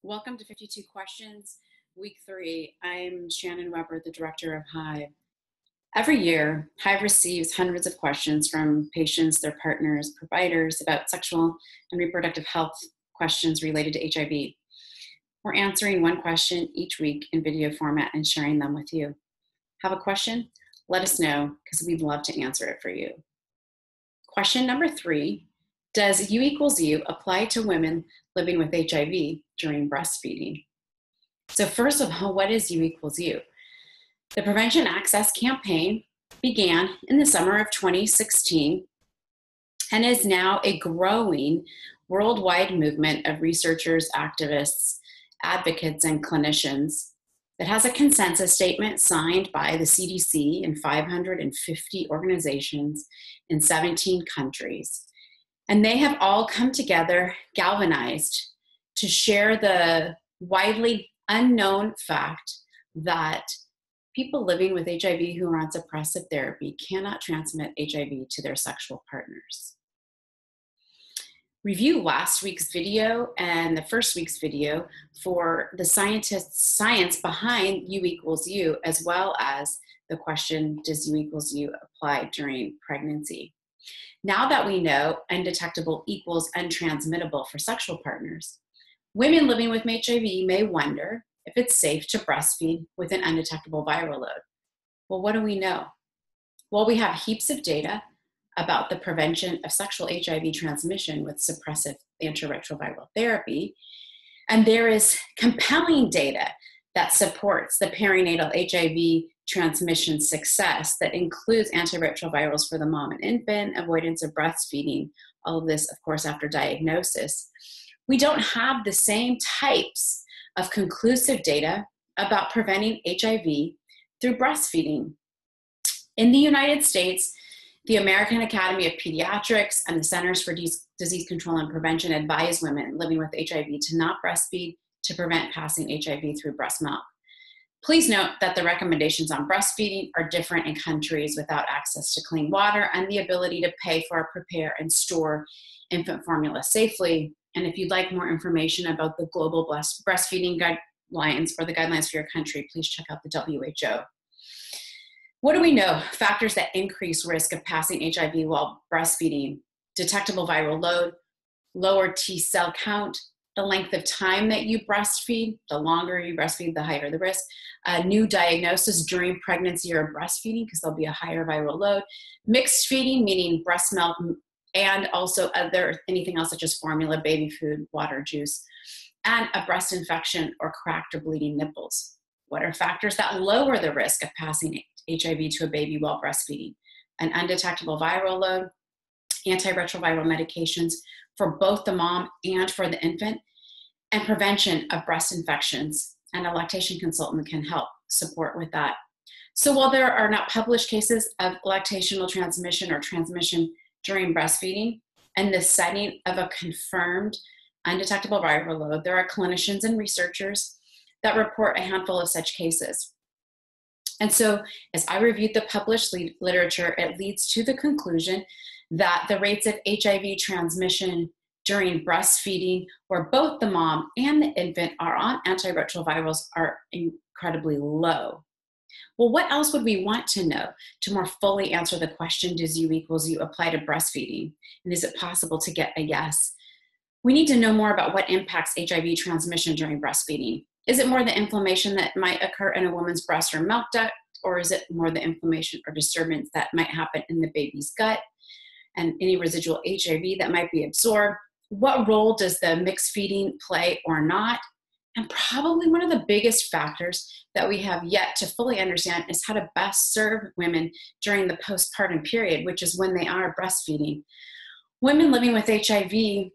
Welcome to 52 Questions, Week 3. I'm Shannon Weber, the Director of HIVE. Every year, HIVE receives hundreds of questions from patients, their partners, providers about sexual and reproductive health questions related to HIV. We're answering one question each week in video format and sharing them with you. Have a question? Let us know because we'd love to answer it for you. Question number 3. Does U equals U apply to women living with HIV during breastfeeding? So first of all, what is U equals U? The Prevention Access Campaign began in the summer of 2016 and is now a growing worldwide movement of researchers, activists, advocates, and clinicians that has a consensus statement signed by the CDC and 550 organizations in 17 countries. And they have all come together, galvanized, to share the widely unknown fact that people living with HIV who are on suppressive therapy cannot transmit HIV to their sexual partners. Review last week's video and the first week's video for the science behind U equals U, as well as the question, does U equals U apply during pregnancy? Now that we know undetectable equals untransmittable for sexual partners, women living with HIV may wonder if it's safe to breastfeed with an undetectable viral load. Well, what do we know? Well, we have heaps of data about the prevention of sexual HIV transmission with suppressive antiretroviral therapy, and there is compelling data that supports the perinatal HIV transmission success that includes antiretrovirals for the mom and infant, avoidance of breastfeeding, all of this, of course, after diagnosis. We don't have the same types of conclusive data about preventing HIV through breastfeeding. In the United States, the American Academy of Pediatrics and the Centers for Disease Control and Prevention advise women living with HIV to not breastfeed to prevent passing HIV through breast milk. Please note that the recommendations on breastfeeding are different in countries without access to clean water and the ability to pay for, prepare, and store infant formula safely. And if you'd like more information about the global breastfeeding guidelines or the guidelines for your country, please check out the WHO. What do we know? Factors that increase risk of passing HIV while breastfeeding: detectable viral load, lower T cell count, the length of time that you breastfeed. The longer you breastfeed, the higher the risk. New diagnosis during pregnancy or breastfeeding because there'll be a higher viral load. Mixed feeding, meaning breast milk and also anything else such as formula, baby food, water, juice, and a breast infection or cracked or bleeding nipples. What are factors that lower the risk of passing HIV to a baby while breastfeeding? An undetectable viral load, antiretroviral medications for both the mom and for the infant, and prevention of breast infections. And a lactation consultant can help support with that. So while there are not published cases of lactational transmission or transmission during breastfeeding in the setting of a confirmed undetectable viral load, there are clinicians and researchers that report a handful of such cases. And so as I reviewed the published literature, it leads to the conclusion that the rates of HIV transmission during breastfeeding, where both the mom and the infant are on antiretrovirals, are incredibly low. Well, what else would we want to know to more fully answer the question, does U equals U apply to breastfeeding? And is it possible to get a yes? We need to know more about what impacts HIV transmission during breastfeeding. Is it more the inflammation that might occur in a woman's breast or milk duct, or is it more the inflammation or disturbance that might happen in the baby's gut and any residual HIV that might be absorbed? What role does the mixed feeding play or not? And probably one of the biggest factors that we have yet to fully understand is how to best serve women during the postpartum period, which is when they are breastfeeding. Women living with HIV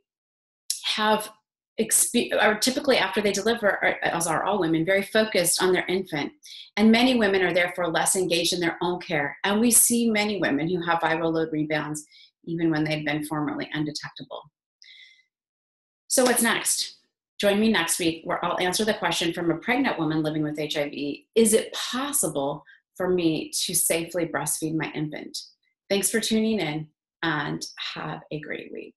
are typically after they deliver, as are all women, very focused on their infant. And many women are therefore less engaged in their own care. And we see many women who have viral load rebounds even when they've been formerly undetectable. So what's next? Join me next week where I'll answer the question from a pregnant woman living with HIV. Is it possible for me to safely breastfeed my infant? Thanks for tuning in and have a great week.